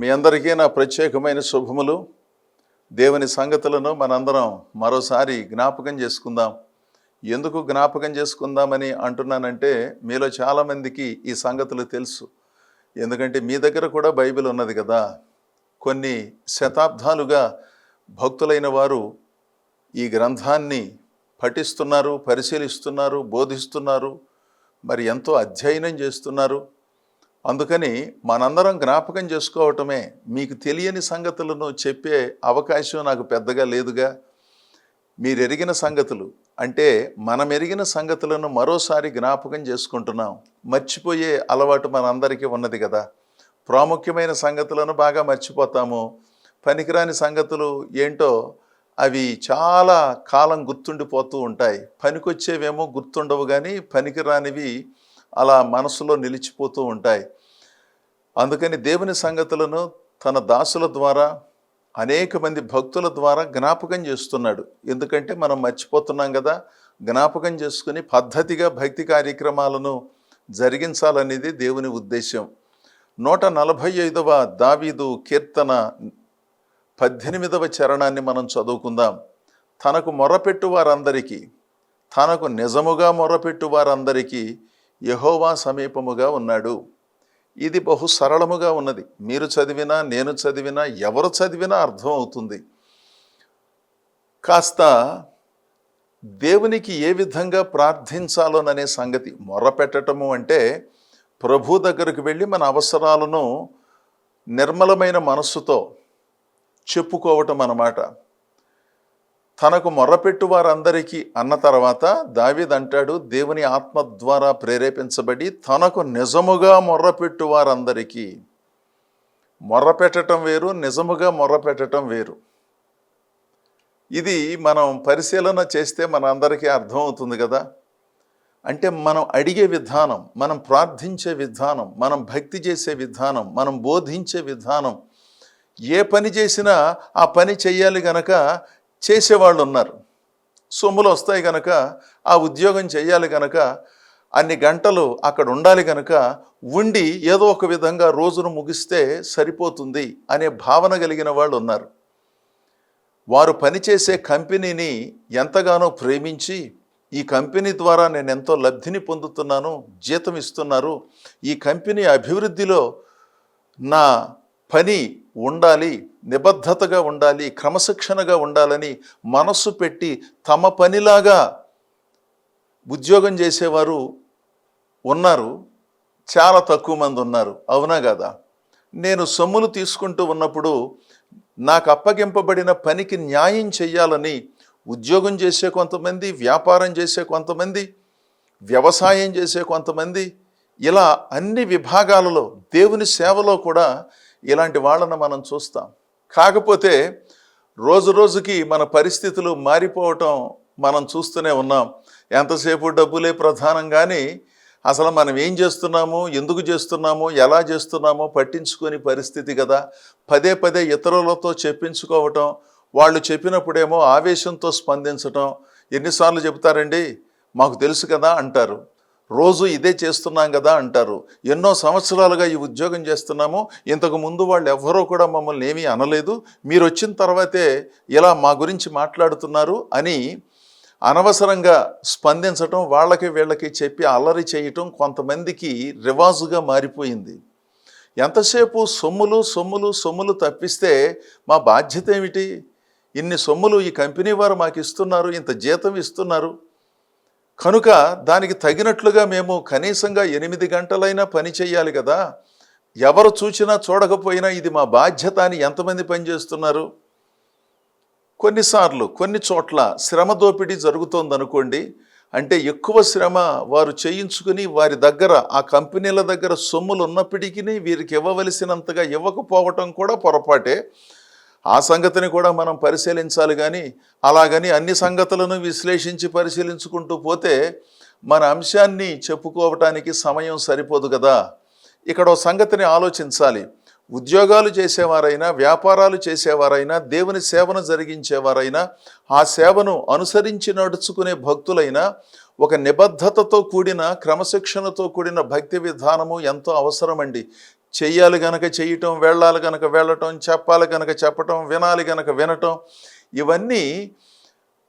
మీ అందరికీ నా ప్రత్యేకమైన శుభములు. దేవుని సంగతులను మనందరం మరోసారి జ్ఞాపకం చేసుకుందాం. ఎందుకు జ్ఞాపకం చేసుకుందామని అంటున్నానంటే, మీలో చాలామందికి ఈ సంగతులు తెలుసు. ఎందుకంటే మీ దగ్గర కూడా బైబిల్ ఉన్నది కదా. కొన్ని శతాబ్దాలుగా భక్తులైన వారు ఈ గ్రంథాన్ని పఠిస్తున్నారు, పరిశీలిస్తున్నారు, బోధిస్తున్నారు, మరి ఎంతో అధ్యయనం చేస్తున్నారు. అందుకని మనందరం జ్ఞాపకం చేసుకోవటమే. మీకు తెలియని సంగతులను చెప్పే అవకాశం నాకు పెద్దగా లేదుగా. మీరు ఎరిగిన సంగతులు అంటే మనం ఎరిగిన సంగతులను మరోసారి జ్ఞాపకం చేసుకుంటున్నాం. మర్చిపోయే అలవాటు మనందరికీ ఉన్నది కదా. ప్రాముఖ్యమైన సంగతులను బాగా మర్చిపోతాము. పనికిరాని సంగతులు ఏంటో అవి చాలా కాలం గుర్తుండిపోతూ ఉంటాయి. పనికొచ్చేవేమో గుర్తుండవు, కానీ పనికిరానివి అలా మనసులో నిలిచిపోతూ ఉంటాయి. అందుకని దేవుని సంగతులను తన దాసుల ద్వారా, అనేక మంది భక్తుల ద్వారా జ్ఞాపకం చేస్తున్నాడు. ఎందుకంటే మనం మర్చిపోతున్నాం కదా. జ్ఞాపకం చేసుకుని పద్ధతిగా భక్తి కార్యక్రమాలను జరిగించాలనేది దేవుని ఉద్దేశం. 145వ దావీదు కీర్తన 18వ చరణాన్ని మనం చదువుకుందాం. తనకు మొర్రపెట్టు వారందరికీ, తనకు నిజముగా మొర్రపెట్టు వారందరికీ యెహోవా సమీపముగా ఉన్నాడు. ఇది బహు సరళముగా ఉన్నది. మీరు చదివినా, నేను చదివినా, ఎవరు చదివినా అర్థం అవుతుంది. కాస్త దేవునికి ఏ విధంగా ప్రార్థించాలోననే సంగతి. మొర్రపెట్టడము అంటే ప్రభు దగ్గరకు వెళ్ళి మన అవసరాలను నిర్మలమైన మనస్సుతో చెప్పుకోవటం అన్నమాట. తనకు మొర్రపెట్టు వారందరికీ అన్న తర్వాత దావీదు అంటాడు, దేవుని ఆత్మ ద్వారా ప్రేరేపించబడి తనకు నిజముగా మొర్రపెట్టు వారందరికీ. మొర్రపెట్టడం వేరు, నిజముగా మొర్రపెట్టడం వేరు. ఇది మనం పరిశీలన చేస్తే మన అందరికీ అర్థమవుతుంది కదా. అంటే మనం అడిగే విధానం, మనం ప్రార్థించే విధానం, మనం భక్తి చేసే విధానం, మనం బోధించే విధానం, ఏ పని చేసినా ఆ పని చెయ్యాలి గనక చేసేవాళ్ళు ఉన్నారు. సొమ్ములు వస్తాయి కనుక, ఆ ఉద్యోగం చేయాలి కనుక, అన్ని గంటలు అక్కడ ఉండాలి కనుక, ఉండి ఏదో ఒక విధంగా రోజును ముగిస్తే సరిపోతుంది అనే భావన కలిగిన వాళ్ళు ఉన్నారు. వారు పనిచేసే కంపెనీని ఎంతగానో ప్రేమించి, ఈ కంపెనీ ద్వారా నేను ఎంతో లబ్ధిని పొందుతున్నాను, జీతం ఇస్తున్నారు, ఈ కంపెనీ అభివృద్ధిలో నా పని ఉండాలి, నిబద్ధతగా ఉండాలి, క్రమశిక్షణగా ఉండాలని మనస్సు పెట్టి తమ పనిలాగా ఉద్యోగం చేసేవారు ఉన్నారు. చాలా తక్కువ మంది ఉన్నారు. అవునా కదా. నేను సొమ్ములు తీసుకుంటూ ఉన్నప్పుడు నాకు అప్పగింపబడిన పనికి న్యాయం చెయ్యాలని ఉద్యోగం చేసే కొంతమంది, వ్యాపారం చేసే కొంతమంది, వ్యవసాయం చేసే కొంతమంది, ఇలా అన్ని విభాగాలలో దేవుని సేవలో కూడా ఇలాంటి వాళ్ళను మనం చూస్తాం. కాకపోతే రోజు రోజుకి మన పరిస్థితులు మారిపోవటం మనం చూస్తూనే ఉన్నాం. ఎంతసేపు డబ్బులే ప్రధానం, కానీ అసలు మనం ఏం చేస్తున్నామో, ఎందుకు చేస్తున్నామో, ఎలా చేస్తున్నామో పట్టించుకొని పరిస్థితి కదా. పదే పదే ఇతరులతో చెప్పించుకోవటం, వాళ్ళు చెప్పినప్పుడేమో ఆవేశంతో స్పందించటం. ఎన్నిసార్లు చెబుతారండి, మాకు తెలుసు కదా అంటారు. రోజు ఇదే చేస్తున్నాం కదా అంటారు. ఎన్నో సంవత్సరాలుగా ఈ ఉద్యోగం చేస్తున్నాము, ఇంతకు ముందు వాళ్ళు ఎవ్వరూ కూడా మమ్మల్ని ఏమీ అనలేదు, మీరు వచ్చిన తర్వాతే ఇలా మా గురించి మాట్లాడుతున్నారు అని అనవసరంగా స్పందించటం, వాళ్ళకి వీళ్ళకి చెప్పి అల్లరి చేయటం కొంతమందికి రివాజుగా మారిపోయింది. ఎంతసేపు సొమ్ములు సొమ్ములు సొమ్ములు తప్పిస్తే మా బాధ్యత ఏమిటి? ఇన్ని సొమ్ములు ఈ కంపెనీ వారు మాకు ఇస్తున్నారు, ఇంత జీతం ఇస్తున్నారు కనుక దానికి తగినట్లుగా మేము కనీసంగా 8 గంటలైనా పని చేయాలి కదా. ఎవరు చూచినా చూడకపోయినా ఇది మా బాధ్యత అని ఎంతమంది పనిచేస్తున్నారు? కొన్నిసార్లు కొన్ని చోట్ల శ్రమ దోపిడీ జరుగుతోందనుకోండి. అంటే ఎక్కువ శ్రమ వారు చేయించుకుని వారి దగ్గర, ఆ కంపెనీల దగ్గర సొమ్ములు ఉన్నప్పటికీ వీరికి ఇవ్వవలసినంతగా ఇవ్వకపోవటం కూడా పొరపాటే. ఆ సంగతిని కూడా మనం పరిశీలించాలి. కానీ అలాగని అన్ని సంగతులను విశ్లేషించి పరిశీలించుకుంటూ పోతే మన అంశాన్ని చెప్పుకోవటానికి సమయం సరిపోదు కదా. ఇక్కడ ఓ సంగతిని ఆలోచించాలి. ఉద్యోగాలు చేసేవారైనా, వ్యాపారాలు చేసేవారైనా, దేవుని సేవను జరిగించేవారైనా, ఆ సేవను అనుసరించి నడుచుకునే భక్తులైనా ఒక నిబద్ధతతో కూడిన, క్రమశిక్షణతో కూడిన భక్తి విధానము ఎంతో అవసరమండి. చెయ్యాలి గనక చేయటం, వెళ్ళాలి గనక వెళ్ళటం, చెప్పాలి గనక చెప్పటం, వినాలి గనక వినటం, ఇవన్నీ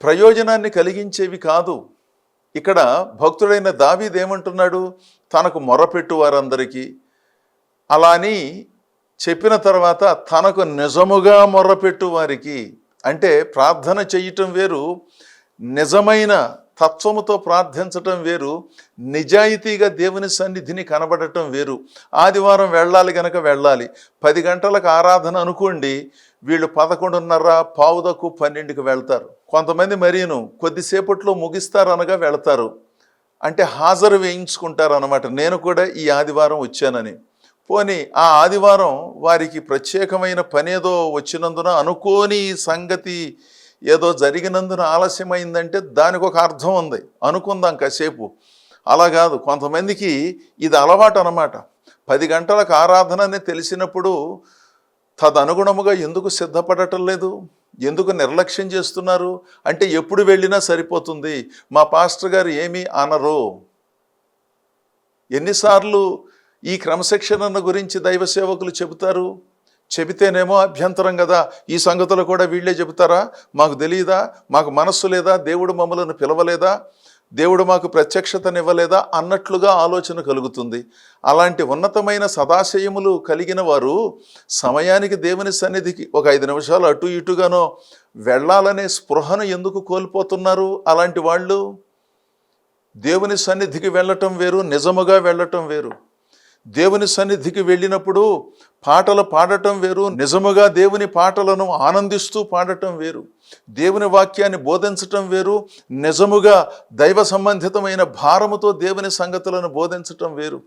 ప్రయోజనాన్ని కలిగించేవి కాదు. ఇక్కడ భక్తుడైన దావీదు ఏమంటున్నాడు? తనకు మొరపెట్టు వారందరికీ అలా అని చెప్పిన తర్వాత తనకు నిజముగా మొర్రపెట్టు వారికి, అంటే ప్రార్థన చేయటం వేరు, నిజమైన తత్వముతో ప్రార్థించటం వేరు, నిజాయితీగా దేవుని సన్నిధిని కనబడటం వేరు. ఆదివారం వెళ్ళాలి గనక వెళ్ళాలి, 10 గంటలకు ఆరాధన అనుకోండి, వీళ్ళు 11:30, 11:15, 12కి వెళ్తారు. కొంతమంది మరీను కొద్దిసేపట్లో ముగిస్తారు అనగా వెళ్తారు, అంటే హాజరు వేయించుకుంటారు అన్నమాట. నేను కూడా ఈ ఆదివారం వచ్చానని. పోనీ ఆ ఆదివారం వారికి ప్రత్యేకమైన పనేదో వచ్చినందున, అనుకోని సంగతి ఏదో జరిగినందున ఆలస్యమైందంటే దానికి ఒక అర్థం ఉంది, అనుకుందాం కాసేపు. అలా కాదు, కొంతమందికి ఇది అలవాటు అన్నమాట. 10 గంటలకు ఆరాధన అని తెలిసినప్పుడు తదనుగుణముగా ఎందుకు సిద్ధపడటం లేదు? ఎందుకు నిర్లక్ష్యం చేస్తున్నారు? అంటే ఎప్పుడు వెళ్ళినా సరిపోతుంది, మా పాస్టర్ గారు ఏమీ అనరు. ఎన్నిసార్లు ఈ క్రమశిక్షణ గురించి దైవ సేవకులు చెబుతారు? చెబితేనేమో అభ్యంతరం కదా, ఈ సంగతులు కూడా వీళ్ళే చెబుతారా? మాకు తెలియదా? మాకు మనస్సు లేదా? దేవుడు మమ్మలను పిలవలేదా? దేవుడు మాకు ప్రత్యక్షతనివ్వలేదా అన్నట్లుగా ఆలోచన కలుగుతుంది. అలాంటి ఉన్నతమైన సదాశయములు కలిగిన వారు సమయానికి దేవుని సన్నిధికి ఒక 5 నిమిషాలు అటు ఇటుగానో వెళ్ళాలనే స్పృహను ఎందుకు కోల్పోతున్నారు? అలాంటి వాళ్ళు దేవుని సన్నిధికి వెళ్ళటం వేరు, నిజముగా వెళ్ళటం వేరు. దేవుని సన్నిధికి వెళ్ళినప్పుడు పాటలు పాడటం వేరు, నిజముగా దేవుని పాటలను ఆనందిస్తూ పాడటం వేరు. దేవుని వాక్యాన్ని బోధించటం వేరు, నిజముగా దైవ సంబంధితమైన భారముతో దేవుని సంగతులను బోధించటం వేరు.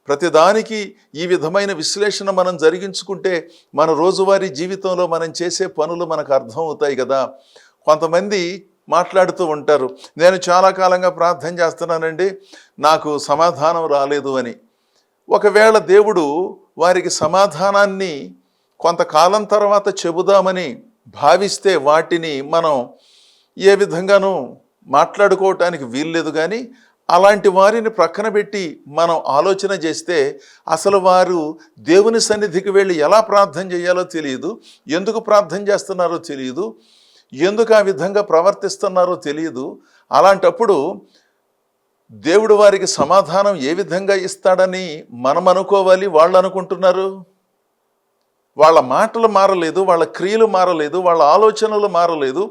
ప్రతిదానికి ఈ విధమైన విశ్లేషణ మనం జరిగించుకుంటే మన రోజువారీ జీవితంలో మనం చేసే పనులు మనకు అర్థం అవుతాయి కదా. కొంతమంది మాట్లాడుతూ ఉంటారు, నేను చాలా కాలంగా ప్రార్థన చేస్తున్నానండి, నాకు సమాధానం రాలేదు అని. ఒకవేళ దేవుడు వారికి సమాధానాన్ని కొంతకాలం తర్వాత చెబుదామని భావిస్తే వాటిని మనం ఏ విధంగానూ మాట్లాడుకోవటానికి వీల్లేదు. కానీ అలాంటి వారిని ప్రక్కన పెట్టి మనం ఆలోచన చేస్తే అసలు వారు దేవుని సన్నిధికి వెళ్ళి ఎలా ప్రార్థన చేయాలో తెలియదు, ఎందుకు ప్రార్థన చేస్తున్నారో తెలియదు, ఎందుకు ఆ విధంగా ప్రవర్తిస్తున్నారో తెలియదు. అలాంటప్పుడు దేవుడు వారికి సమాధానం ఏ విధంగా ఇస్తాడని మనం అనుకోవాలి, వాళ్ళు అనుకుంటున్నారు. వాళ్ళ మాటలు మారలేదు, వాళ్ళ క్రియలు మారలేదు, వాళ్ళ ఆలోచనలు మారలేదు.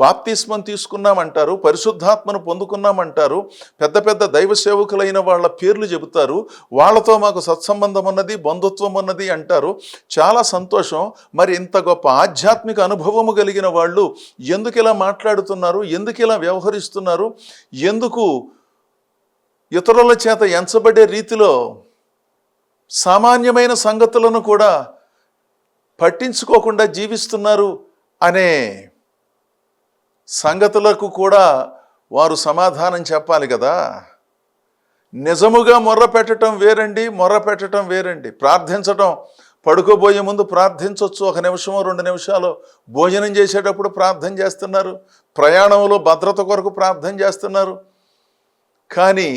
బాప్తిస్మం తీసుకున్నామంటారు, పరిశుద్ధాత్మను పొందుకున్నామంటారు, పెద్ద పెద్ద దైవ సేవకులైన వాళ్ళ పేర్లు చెబుతారు, వాళ్ళతో మాకు సత్సంబంధం ఉన్నది, బంధుత్వం ఉన్నది అంటారు. చాలా సంతోషం. మరి ఇంత గొప్ప ఆధ్యాత్మిక అనుభవము కలిగిన వాళ్ళు ఎందుకు ఇలా మాట్లాడుతున్నారు? ఎందుకు ఇలా వ్యవహరిస్తున్నారు? ఎందుకు ఇతరుల చేత ఎంచబడే రీతిలో సామాన్యమైన సంగతులను కూడా పట్టించుకోకుండా జీవిస్తున్నారు అనే సంగతులకు కూడా వారు సమాధానం చెప్పాలి కదా. నిజముగా మొర్ర పెట్టడం వేరండి, మొర్ర పెట్టడం వేరండి. ప్రార్థించటం, పడుకోబోయే ముందు ప్రార్థించవచ్చు, 1 నిమిషమో 2 నిమిషాలు. భోజనం చేసేటప్పుడు ప్రార్థన చేస్తున్నారు, ప్రయాణంలో భద్రత కొరకు ప్రార్థన చేస్తున్నారు. కానీ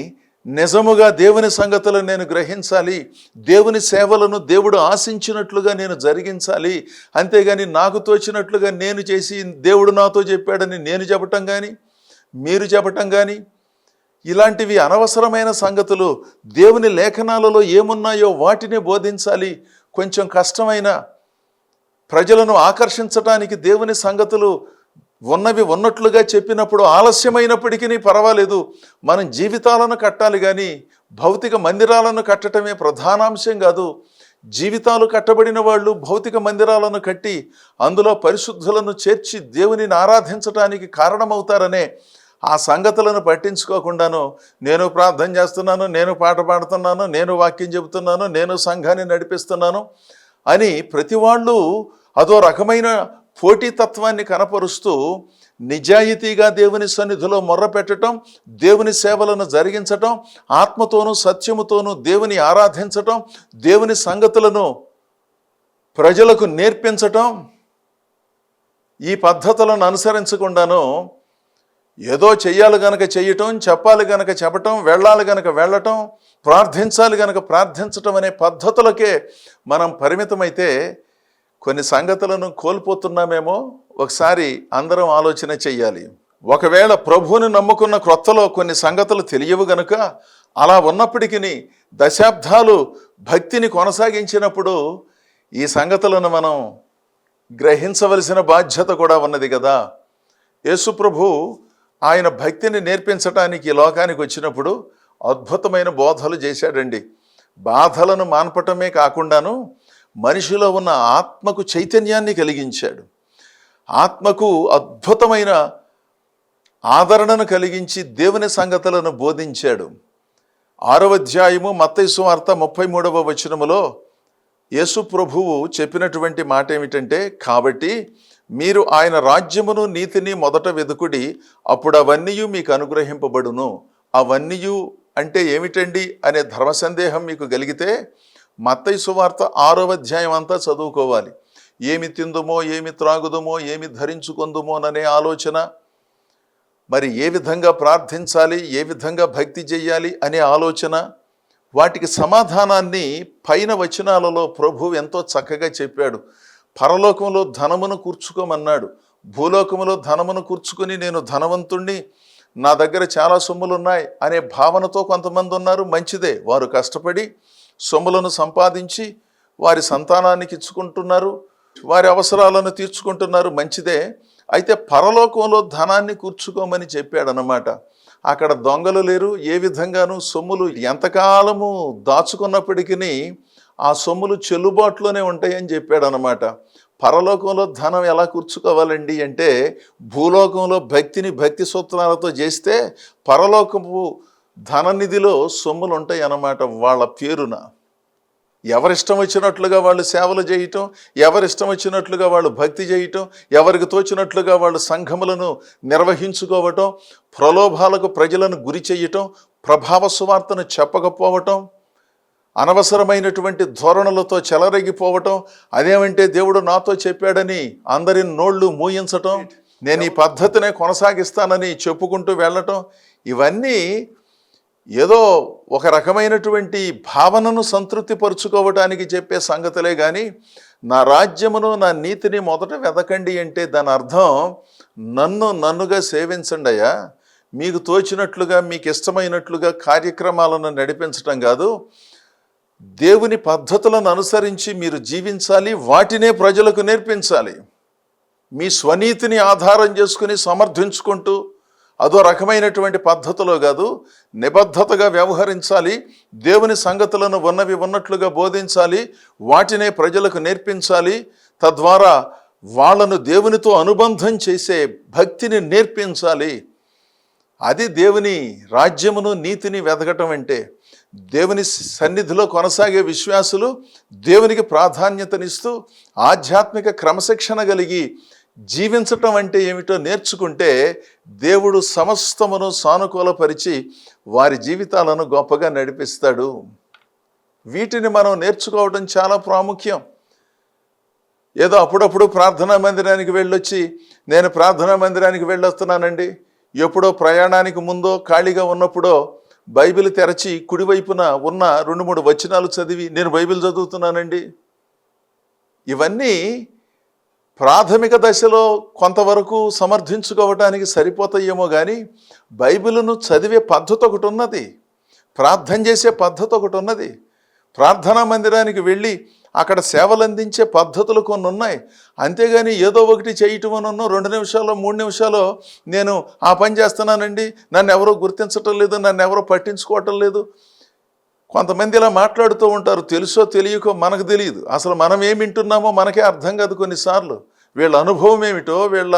నిజముగా దేవుని సంగతులను నేను గ్రహించాలి, దేవుని సేవలను దేవుడు ఆశించినట్లుగా నేను జరిగించాలి, అంతేగాని నాకు తోచినట్లుగా నేను చేసి దేవుడు నాతో చెప్పాడని నేను చెప్పటం కానీ మీరు చెప్పటం కానీ, ఇలాంటివి అనవసరమైన సంగతులు. దేవుని లేఖనాలలో ఏమున్నాయో వాటిని బోధించాలి. కొంచెం కష్టమైన ప్రజలను ఆకర్షించటానికి దేవుని సంగతులు ఉన్నవి ఉన్నట్లుగా చెప్పినప్పుడు ఆలస్యమైనప్పటికీ పర్వాలేదు, మనం జీవితాలను కట్టాలి. కానీ భౌతిక మందిరాలను కట్టడమే ప్రధానాంశం కాదు. జీవితాలు కట్టబడిన వాళ్ళు భౌతిక మందిరాలను కట్టి అందులో పరిశుద్ధులను చేర్చి దేవునిని ఆరాధించడానికి కారణమవుతారనే ఆ సంగతులను పట్టించుకోకుండాను నేను ప్రార్థన చేస్తున్నాను, నేను పాట పాడుతున్నాను, నేను వాక్యం చెబుతున్నాను, నేను సంఘాన్ని నడిపిస్తున్నాను అని ప్రతి వాళ్ళు అదో రకమైన పోటీతత్వాన్ని కనపరుస్తూ నిజాయితీగా దేవుని సన్నిధిలో మొర్ర పెట్టడం, దేవుని సేవలను జరిగించటం, ఆత్మతోనూ సత్యముతోనూ దేవుని ఆరాధించటం, దేవుని సంగతులను ప్రజలకు నేర్పించటం, ఈ పద్ధతులను అనుసరించకుండాను ఏదో చెయ్యాలి గనక చెయ్యటం, చెప్పాలి గనక చెప్పటం, వెళ్ళాలి గనక వెళ్ళటం, ప్రార్థించాలి గనక ప్రార్థించటం అనే పద్ధతులకే మనం పరిమితమైతే కొన్ని సంగతులను కోల్పోతున్నామేమో ఒకసారి అందరం ఆలోచన చెయ్యాలి. ఒకవేళ ప్రభువుని నమ్ముకున్న క్రొత్తలో కొన్ని సంగతులు తెలియవు గనుక అలా ఉన్నప్పటికీ దశాబ్దాలు భక్తిని కొనసాగించినప్పుడు ఈ సంగతులను మనం గ్రహించవలసిన బాధ్యత కూడా ఉన్నది కదా. యేసు ప్రభు ఆయన భక్తిని నేర్పించటానికి లోకానికి వచ్చినప్పుడు అద్భుతమైన బోధలు చేశాడండి. బాధలను మాన్పటమే కాకుండాను మనిషిలో ఉన్న ఆత్మకు చైతన్యాన్ని కలిగించాడు. ఆత్మకు అద్భుతమైన ఆదరణను కలిగించి దేవుని సంగతులను బోధించాడు. 6వ అధ్యాయము మత్తయి సువార్త 33వ వచనములో యేసు ప్రభువు చెప్పినటువంటి మాట ఏమిటంటే, కాబట్టి మీరు ఆయన రాజ్యమును నీతిని మొదట వెదుకుడి, అప్పుడు అవన్నీ మీకు అనుగ్రహింపబడును. అవన్నీ అంటే ఏమిటండి అనే ధర్మ సందేహం మీకు కలిగితే మత్తయి సువార్త 6వ అధ్యాయం అంతా చదువుకోవాలి. ఏమి తిందుమో, ఏమి త్రాగుదుమో, ఏమి ధరించుకుందుమోననే ఆలోచన, మరి ఏ విధంగా ప్రార్థించాలి, ఏ విధంగా భక్తి చెయ్యాలి అనే ఆలోచన, వాటికి సమాధానాన్ని పైన వచనాలలో ప్రభు ఎంతో చక్కగా చెప్పాడు. పరలోకంలో ధనమును కూర్చుకోమన్నాడు. భూలోకములో ధనమును కూర్చుకుని నేను ధనవంతుణ్ణి, నా దగ్గర చాలా సొమ్ములున్నాయి అనే భావనతో కొంతమంది ఉన్నారు. మంచిదే, వారు కష్టపడి సొమ్ములను సంపాదించి వారి సంతానానికి ఇచ్చుకుంటున్నారు, వారి అవసరాలను తీర్చుకుంటున్నారు, మంచిదే. అయితే పరలోకంలో ధనాన్ని కూర్చుకోమని చెప్పాడనమాట. అక్కడ దొంగలు లేరు, ఏ విధంగానూ సొమ్ములు ఎంతకాలము దాచుకున్నప్పటికీ ఆ సొమ్ములు చెల్లుబాటులోనే ఉంటాయని చెప్పాడనమాట. పరలోకంలో ధనం ఎలా కూర్చుకోవాలండి అంటే, భూలోకంలో భక్తి సూత్రాలతో చేస్తే పరలోకపు ధననిధిలో సొమ్ములు ఉంటాయి అన్నమాట. వాళ్ళ పేరున ఎవరిష్టం వచ్చినట్లుగా వాళ్ళు సేవలు చేయటం, ఎవరిష్టం వచ్చినట్లుగా వాళ్ళు భక్తి చేయటం, ఎవరికి తోచినట్లుగా వాళ్ళు సంఘములను నిర్వహించుకోవటం, ప్రలోభాలకు ప్రజలను గురి చేయటం, ప్రభావ సువార్తను చెప్పకపోవటం, అనవసరమైనటువంటి ధోరణులతో చెలరేగిపోవటం, అదేమంటే దేవుడు నాతో చెప్పాడని అందరి నోళ్ళు మూయించటం, నేను ఈ పద్ధతినే కొనసాగిస్తానని చెప్పుకుంటూ వెళ్ళటం, ఇవన్నీ ఏదో ఒక రకమైనటువంటి భావనను సంతృప్తిపరుచుకోవటానికి చెప్పే సంగతులే కానీ, నా రాజ్యమును నా నీతిని మొదట వెదకండి అంటే దాని అర్థం నన్నుగా సేవించండి అయ్యా, మీకు తోచినట్లుగా మీకు ఇష్టమైనట్లుగా కార్యక్రమాలను నడిపించటం కాదు. దేవుని పద్ధతులను అనుసరించి మీరు జీవించాలి, వాటినే ప్రజలకు నేర్పించాలి. మీ స్వనీతిని ఆధారం చేసుకుని సమర్థించుకుంటూ అదో రకమైనటువంటి పద్ధతిలో కాదు, నిబద్ధతగా వ్యవహరించాలి. దేవుని సంగతులను ఉన్నవి ఉన్నట్లుగా బోధించాలి, వాటినే ప్రజలకు నేర్పించాలి. తద్వారా వాళ్ళను దేవునితో అనుబంధం చేసే భక్తిని నేర్పించాలి. అది దేవుని రాజ్యమును నీతిని వెతకటం అంటే. దేవుని సన్నిధిలో కొనసాగే విశ్వాసులు దేవునికి ప్రాధాన్యతనిస్తూ ఆధ్యాత్మిక క్రమశిక్షణ కలిగి జీవించటం అంటే ఏమిటో నేర్చుకుంటే దేవుడు సమస్తమును సానుకూలపరిచి వారి జీవితాలను గొప్పగా నడిపిస్తాడు. వీటిని మనం నేర్చుకోవడం చాలా ప్రాముఖ్యం. ఏదో అప్పుడప్పుడు ప్రార్థనా మందిరానికి వెళ్ళొచ్చి, నేను ప్రార్థనా మందిరానికి వెళ్ళొస్తున్నానండి, ఎప్పుడో ప్రయాణానికి ముందో ఖాళీగా ఉన్నప్పుడో బైబిల్ తెరచి కుడివైపున ఉన్న 2-3 వచనాలు చదివి నేను బైబిల్ చదువుతున్నానండి. ఇవన్నీ ప్రాథమిక దశలో కొంతవరకు సమర్థించుకోవటానికి సరిపోతాయేమో కానీ, బైబిలును చదివే పద్ధతి ఒకటి ఉన్నది, ప్రార్థన చేసే పద్ధతి ఒకటి ఉన్నది, ప్రార్థనా మందిరానికి వెళ్ళి అక్కడ సేవలు అందించే పద్ధతులు కొన్ని ఉన్నాయి. అంతేగాని ఏదో ఒకటి చేయటం అని 2 నిమిషాలు 3 నిమిషాలు నేను ఆ పని చేస్తున్నానండి, నన్ను ఎవరో గుర్తించటం లేదు, నన్ను ఎవరో పట్టించుకోవటం లేదు. కొంతమంది ఇలా మాట్లాడుతూ ఉంటారు, తెలుసో తెలియకో మనకు తెలియదు, అసలు మనం ఏమి వింటున్నామో మనకే అర్థం కాదు కొన్నిసార్లు. వీళ్ళ అనుభవం ఏమిటో, వీళ్ళ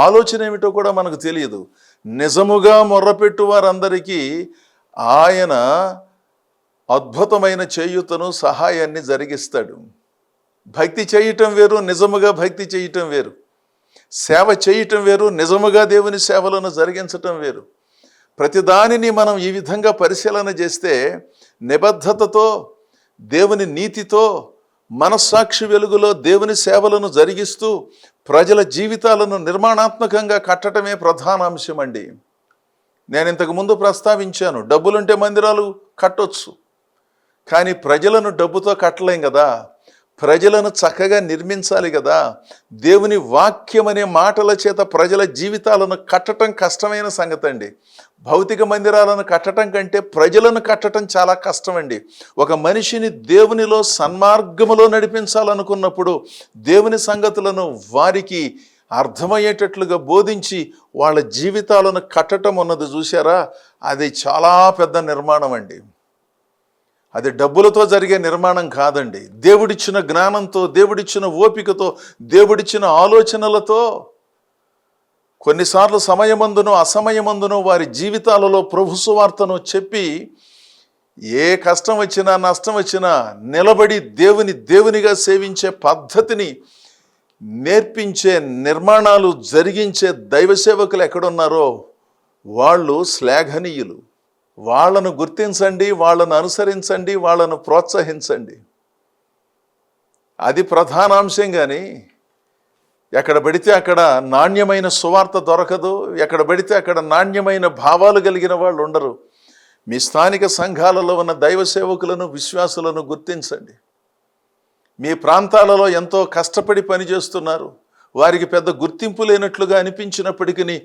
ఆలోచన ఏమిటో కూడా మనకు తెలియదు. నిజముగా మొర్రపెట్టు వారందరికీ ఆయన అద్భుతమైన చేయూతను సహాయాన్ని జరిగిస్తాడు. భక్తి చేయటం వేరు, నిజముగా భక్తి చేయటం వేరు. సేవ చేయటం వేరు, నిజముగా దేవుని సేవలను జరిగించటం వేరు. ప్రతిదానిని మనం ఈ విధంగా పరిశీలన చేస్తే నిబద్ధతతో, దేవుని నీతితో, మనస్సాక్షి వెలుగులో దేవుని సేవలను జరిగిస్తూ ప్రజల జీవితాలను నిర్మాణాత్మకంగా కట్టడమే ప్రధాన అంశం అండి. నేను ఇంతకు ముందు ప్రస్తావించాను, డబ్బులుంటే మందిరాలు కట్టొచ్చు, కానీ ప్రజలను డబ్బుతో కట్టలేం కదా. ప్రజలను చక్కగా నిర్మించాలి కదా. దేవుని వాక్యం అనే మాటల చేత ప్రజల జీవితాలను కట్టడం కష్టమైన సంగతి అండి. భౌతిక మందిరాలను కట్టడం కంటే ప్రజలను కట్టడం చాలా కష్టం అండి. ఒక మనిషిని దేవునిలో సన్మార్గములో నడిపించాలనుకున్నప్పుడు దేవుని సంగతులను వారికి అర్థమయ్యేటట్లుగా బోధించి వాళ్ళ జీవితాలను కట్టడం ఉన్నది చూసారా, అది చాలా పెద్ద నిర్మాణం అండి. అది డబ్బులతో జరిగే నిర్మాణం కాదండి. దేవుడిచ్చిన జ్ఞానంతో, దేవుడిచ్చిన ఓపికతో, దేవుడిచ్చిన ఆలోచనలతో, కొన్నిసార్లు సమయమందును అసమయమందును వారి జీవితాలలో ప్రభు సువార్తను చెప్పి ఏ కష్టం వచ్చినా నష్టం వచ్చినా నిలబడి దేవునిగా సేవించే పద్ధతిని నేర్పించే నిర్మాణాలు జరిగించే దైవ సేవకులు ఎక్కడున్నారో వాళ్ళు శ్లాఘనీయులు. వాళ్ళను గుర్తించండి, వాళ్ళను అనుసరించండి, వాళ్ళను ప్రోత్సహించండి. అది ప్రధాన అంశం. కానీ ఎక్కడ పడితే అక్కడ నాణ్యమైన సువార్త దొరకదు, ఎక్కడ పడితే అక్కడ నాణ్యమైన భావాలు కలిగిన వాళ్ళు ఉండరు. మీ స్థానిక సంఘాలలో ఉన్న దైవ సేవకులను, విశ్వాసులను గుర్తించండి. మీ ప్రాంతాలలో ఎంతో కష్టపడి పనిచేస్తున్నారు, వారికి పెద్ద గుర్తింపు లేనట్లుగా అనిపించినప్పటికీ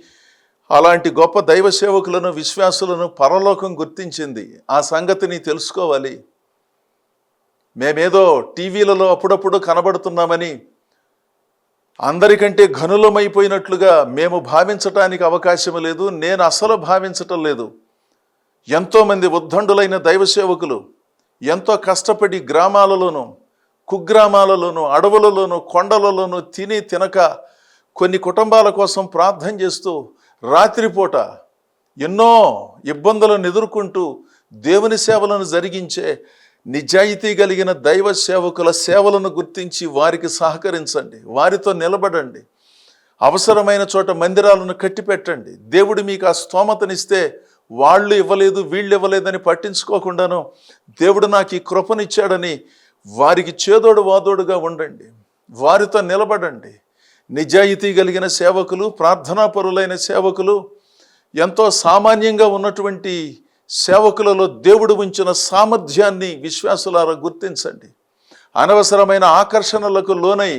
అలాంటి గొప్ప దైవ సేవకులను, విశ్వాసులను పరలోకం గుర్తించింది. ఆ సంగతిని తెలుసుకోవాలి. మేమేదో టీవీలలో అప్పుడప్పుడు కనబడుతున్నామని అందరికంటే ఘనులమైపోయినట్లుగా మేము భావించటానికి అవకాశం లేదు. నేను అసలు భావించటం లేదు. ఎంతోమంది ఉద్దండులైన దైవ సేవకులు ఎంతో కష్టపడి గ్రామాలలోనూ, కుగ్రామాలలోనూ, అడవులలోనూ, కొండలలోనూ తిని తినక కొన్ని కుటుంబాల కోసం ప్రార్థన చేస్తూ రాత్రిపూట ఎన్నో ఇబ్బందులను ఎదుర్కొంటూ దేవుని సేవలను జరిగించే నిజాయితీ కలిగిన దైవ సేవకుల సేవలను గుర్తించి వారికి సహకరించండి, వారితో నిలబడండి. అవసరమైన చోట మందిరాలను కట్టిపెట్టండి. దేవుడు మీకు ఆ స్తోమతనిస్తే వాళ్ళు ఇవ్వలేదు, వీళ్ళు ఇవ్వలేదని పట్టించుకోకుండాను దేవుడు నాకు ఈ కృపనిచ్చాడని వారికి చేదోడు వాదోడుగా ఉండండి, వారితో నిలబడండి. నిజాయితీ కలిగిన సేవకులు, ప్రార్థనాపరులైన సేవకులు, ఎంతో సామాన్యంగా ఉన్నటువంటి సేవకులలో దేవుడు ఉంచిన సామర్థ్యాన్ని విశ్వాసులారా గుర్తించండి. అనవసరమైన ఆకర్షణలకు లోనై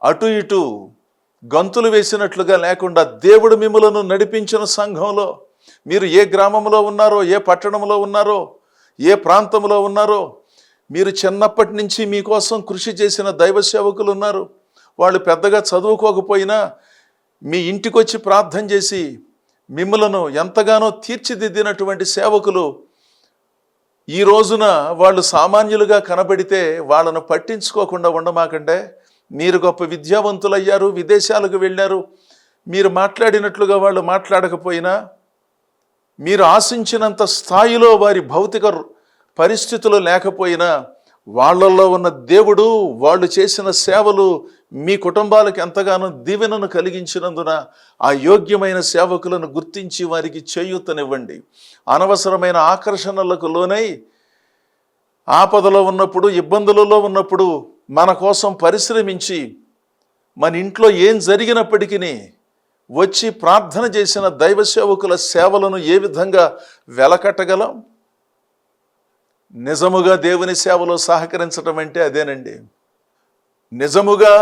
అటు ఇటు గంతులు వేసినట్లుగా లేకుండా దేవుడు మిమ్మలను నడిపించిన సంఘంలో మీరు ఏ గ్రామంలో ఉన్నారో, ఏ పట్టణంలో ఉన్నారో, ఏ ప్రాంతంలో ఉన్నారో, మీరు చిన్నప్పటి నుంచి మీకోసం కృషి చేసిన దైవ సేవకులు ఉన్నారు. వాళ్ళు పెద్దగా చదువుకోకపోయినా మీ ఇంటికి వచ్చి ప్రార్థన చేసి మిమ్మలను ఎంతగానో తీర్చిదిద్దినటువంటి సేవకులు ఈ రోజున వాళ్ళు సామాన్యులుగా కనబడితే వాళ్ళను పట్టించుకోకుండా ఉండమాకండే. మీరు గొప్ప విద్యావంతులయ్యారు, విదేశాలకు వెళ్ళారు, మీరు మాట్లాడినట్లుగా వాళ్ళు మాట్లాడకపోయినా, మీరు ఆశించినంత స్థాయిలో వారి భౌతిక పరిస్థితులు లేకపోయినా, వాళ్ళల్లో ఉన్న దేవుడు వాళ్ళు చేసిన సేవలు మీ కుటుంబాలకు ఎంతగానో దీవెనను కలిగించినందున ఆ యోగ్యమైన సేవకులను గుర్తించి వారికి చేయూతనివ్వండి. అనవసరమైన ఆకర్షణలకు లోనై ఆపదలో ఉన్నప్పుడు, ఇబ్బందులలో ఉన్నప్పుడు మన కోసం పరిశ్రమించి మన ఇంట్లో ఏం జరిగినప్పటికీ వచ్చి ప్రార్థన చేసిన దైవ సేవకుల సేవలను ఏ విధంగా వెలకట్టగలం? నిజముగా దేవుని సేవలో సహకరించడం అంటే అదేనండి. నిజముగా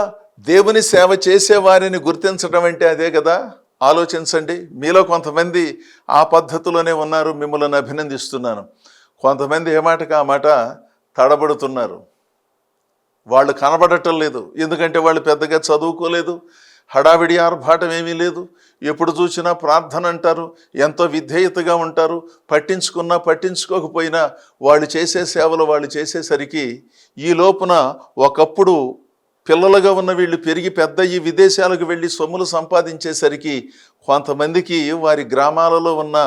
దేవుని సేవ చేసే వారిని గుర్తించడం అంటే అదే కదా. ఆలోచించండి. మీలో కొంతమంది ఆ పద్ధతిలోనే ఉన్నారు, మిమ్మల్ని అభినందిస్తున్నాను. కొంతమంది ఏ మాటకు ఆ మాట తడబడుతున్నారు. వాళ్ళు కనబడటం లేదు, ఎందుకంటే వాళ్ళు పెద్దగా చదువుకోలేదు, హడావిడి ఆర్భాటం ఏమీ లేదు, ఎప్పుడు చూసినా ప్రార్థన అంటారు, ఎంతో విధేయతగా ఉంటారు. పట్టించుకున్నా పట్టించుకోకపోయినా వాళ్ళు చేసే సేవలు వాళ్ళు చేసేసరికి ఈ లోపున ఒకప్పుడు పిల్లలుగా ఉన్న వీళ్ళు పెరిగి పెద్ద ఈ విదేశాలకు వెళ్ళి సొమ్ములు సంపాదించేసరికి కొంతమందికి వారి గ్రామాలలో ఉన్న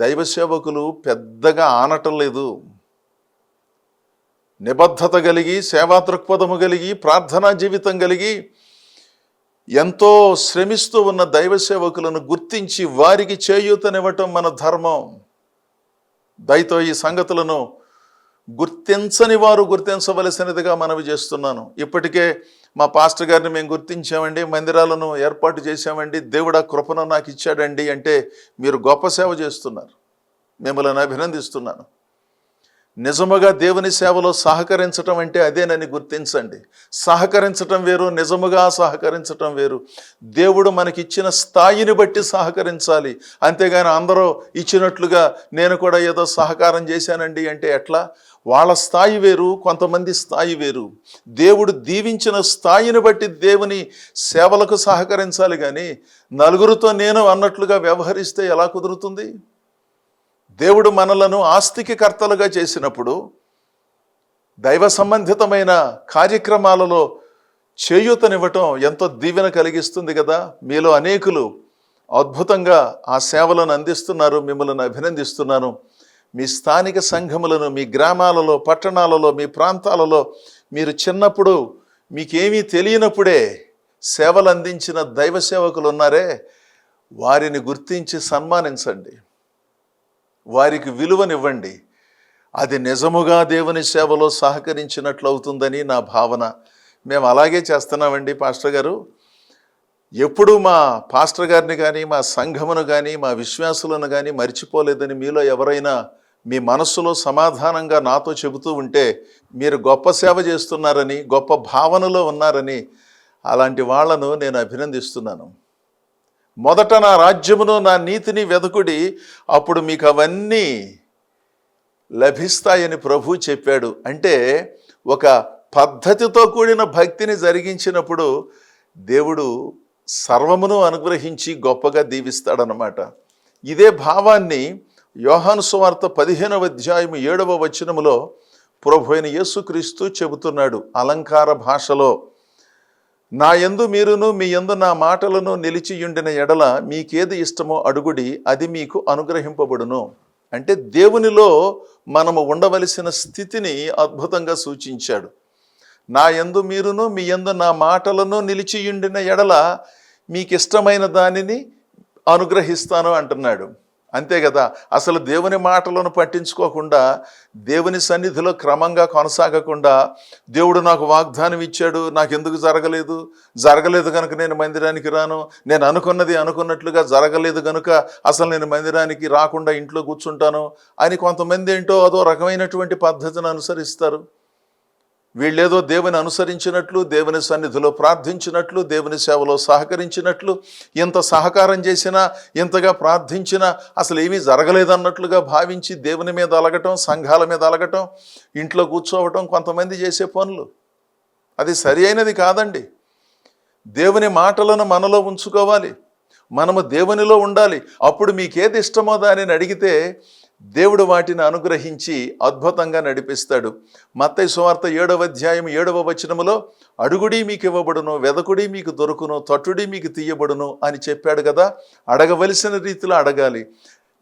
దైవ సేవకులు పెద్దగా ఆనటం లేదు. నిబద్ధత కలిగి, సేవా దృక్పథము కలిగి, ప్రార్థనా జీవితం కలిగి ఎంతో శ్రమిస్తూ ఉన్న దైవ సేవకులను గుర్తించి వారికి చేయూతనివ్వటం మన ధర్మం. దయతో ఈ సంగతులను గుర్తించని వారు గుర్తించవలసినదిగా మనవి చేస్తున్నాను. ఇప్పటికే మా పాస్టర్ గారిని మేము గుర్తించామండి, మందిరాలను ఏర్పాటు చేశామండి, దేవుడు ఆ కృపను నాకు ఇచ్చాడండి అంటే మీరు గొప్ప సేవ చేస్తున్నారు. మిమ్మల్ని అభినందిస్తున్నాను. నిజముగా దేవుని సేవలో సహకరించటం అంటే అదేనని గుర్తించండి. సహకరించటం వేరు, నిజముగా సహకరించటం వేరు. దేవుడు మనకిచ్చిన స్థాయిని బట్టి సహకరించాలి. అంతేగాని అందరూ ఇచ్చినట్లుగా నేను కూడా ఏదో సహకారం చేశానండి అంటే ఎట్లా? వాళ్ళ స్థాయి వేరు, కొంతమంది స్థాయి వేరు. దేవుడు దీవించిన స్థాయిని బట్టి దేవుని సేవలకు సహకరించాలి. కానీ నలుగురితో నేను అన్నట్లుగా వ్యవహరిస్తే ఎలా కుదురుతుంది? దేవుడు మనలను ఆస్తికి కర్తలుగా చేసినప్పుడు దైవ సంబంధితమైన కార్యక్రమాలలో చేయూతనివ్వటం ఎంతో దీవెన కలిగిస్తుంది కదా. మీలో అనేకులు అద్భుతంగా ఆ సేవలను అందిస్తున్నారు. మిమ్మల్ని అభినందిస్తున్నాను. మీ స్థానిక సంఘములను, మీ గ్రామాలలో, పట్టణాలలో, మీ ప్రాంతాలలో మీరు చిన్నప్పుడు మీకేమీ తెలియనప్పుడే సేవలు అందించిన దైవ సేవకులు ఉన్నారే, వారిని గుర్తించి సన్మానించండి, వారికి విలువనివ్వండి. అది నిజముగా దేవుని సేవలో సహకరించినట్లు అవుతుందని నా భావన. మేము అలాగే చేస్తున్నామండి పాస్టర్ గారు. ఎప్పుడూ మా పాస్టర్ గారిని కానీ, మా సంఘమును కానీ, మా విశ్వాసులను కానీ మర్చిపోలేదని మీలో ఎవరైనా మీ మనస్సులో సమాధానంగా నాతో చెబుతూ ఉంటే మీరు గొప్ప సేవ చేస్తున్నారని, గొప్ప భావనలో ఉన్నారని అలాంటి వాళ్లను నేను అభినందిస్తున్నాను. మొదట నా రాజ్యమును, నా నీతిని వెదకుడి, అప్పుడు మీకు అవన్నీ లభిస్తాయని ప్రభు చెప్పాడు. అంటే ఒక పద్ధతితో కూడిన భక్తిని జరిగించినప్పుడు దేవుడు సర్వమును అనుగ్రహించి గొప్పగా దీవిస్తాడనమాట. ఇదే భావాన్ని యోహాను సువార్త 15వ అధ్యాయం 7వ వచనములో ప్రభు అయిన యేసుక్రీస్తు చెబుతున్నాడు అలంకార భాషలో, నా యందు మీరును మీ యందు నా మాటలను నిలిచియుండిన ఎడల మీకేది ఇష్టమో అడుగుడి, అది మీకు అనుగ్రహింపబడును. అంటే దేవునిలో మనము ఉండవలసిన స్థితిని అద్భుతంగా సూచించాడు. నా యందు మీరును మీ యందు నా మాటలను నిలిచియుండిన ఎడల మీకు ఇష్టమైన దానిని అనుగ్రహిస్తాను అంటున్నాడు. అంతే కదా. అసలు దేవుని మాటలను పట్టించుకోకుండా, దేవుని సన్నిధిలో క్రమంగా కొనసాగకుండా, దేవుడు నాకు వాగ్దానం ఇచ్చాడు, నాకు ఎందుకు జరగలేదు కనుక నేను మందిరానికి రాను, నేను అనుకున్నట్లుగా జరగలేదు కనుక అసలు నేను మందిరానికి రాకుండా ఇంట్లో కూర్చుంటాను అని కొంతమంది ఏంటో అదో రకమైనటువంటి పద్ధతిని అనుసరిస్తారు. వీళ్ళేదో దేవుని అనుసరించినట్లు, దేవుని సన్నిధిలో ప్రార్థించినట్లు, దేవుని సేవలో సహకరించినట్లు, ఇంత సహకారం చేసినా, ఇంతగా ప్రార్థించినా అసలు ఏమీ జరగలేదన్నట్లుగా భావించి దేవుని మీద అలగటం, సంఘాల మీద అలగటం, ఇంట్లో కూర్చోవటం కొంతమంది చేసే పనులు. అది సరి అయినది కాదండి. దేవుని మాటలను మనలో ఉంచుకోవాలి, మనము దేవునిలో ఉండాలి. అప్పుడు మీకేది ఇష్టమో దానిని అడిగితే దేవుడు వాటిని అనుగ్రహించి అద్భుతంగా నడిపిస్తాడు. మత్తయి సువార్త 7వ అధ్యాయం 7వ వచనములో అడుగుడి మీకు ఇవ్వబడును, వెదకుడి మీకు దొరుకును, తట్టుడి మీకు తీయబడును అని చెప్పాడు కదా. అడగవలసిన రీతిలో అడగాలి,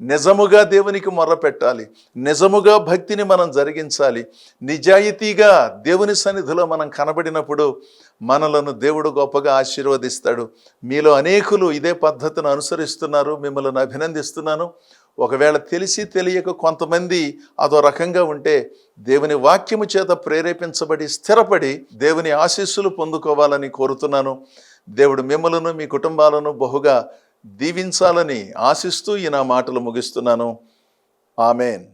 నిజముగా దేవునికి మొర్ర పెట్టాలి, నిజముగా భక్తిని మనం జరిగించాలి. నిజాయితీగా దేవుని సన్నిధిలో మనం కనబడినప్పుడు మనలను దేవుడు గొప్పగా ఆశీర్వదిస్తాడు. మీలో అనేకులు ఇదే పద్ధతిని అనుసరిస్తున్నారు. మిమ్మల్ని అభినందిస్తున్నాను. ఒకవేళ తెలిసి తెలియక కొంతమంది అదో రకంగా ఉంటే దేవుని వాక్యము చేత ప్రేరేపించబడి స్థిరపడి దేవుని ఆశీస్సులు పొందుకోవాలని కోరుతున్నాను. దేవుడు మిమ్మలను, మీ కుటుంబాలను బహుగా దీవించాలని ఆశిస్తూ ఈ నా మాటలు ముగిస్తున్నాను. ఆమేన్.